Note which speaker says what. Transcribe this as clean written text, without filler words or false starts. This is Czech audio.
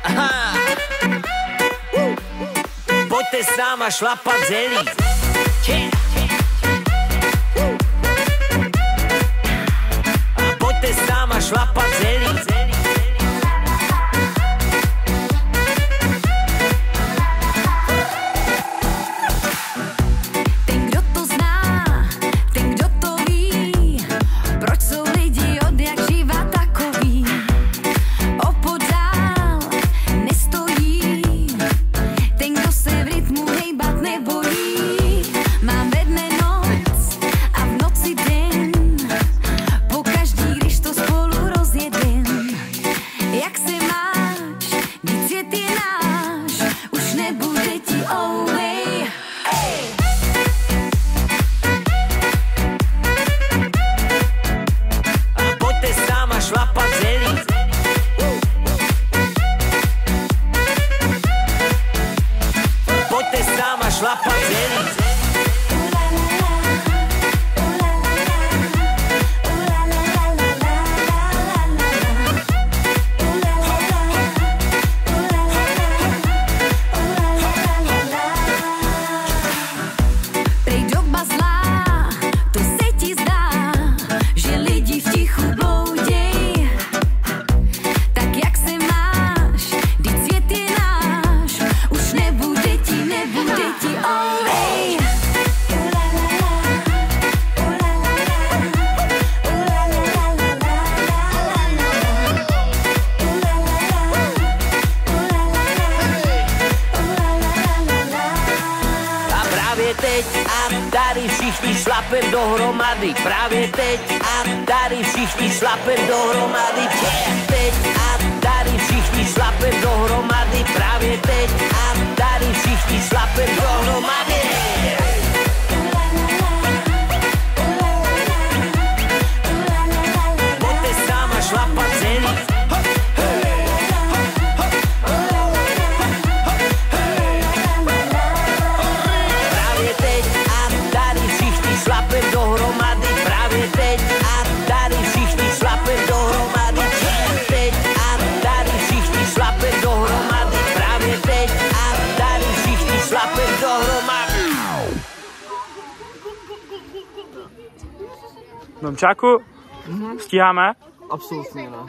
Speaker 1: Aha. Pojďte s náma šlapat zelí. A pojďte s náma šlapat zelí. Dohromady, právě teď a tady všichni šlapem dohromady. Teď a tady všichni šlapem dohromady, právě teď a tady všichni šlapem dohromady. Pojďte s náma šlapat zelí. Právě teď a tady všichni šlapem dohromady, právě teď a tady všichni šlapem dohromady. Teď a tady všichni šlapem dohromady, právě teď a tady všichni šlapem dohromady.
Speaker 2: Domčáku, stíháme?
Speaker 3: Absolutně, no.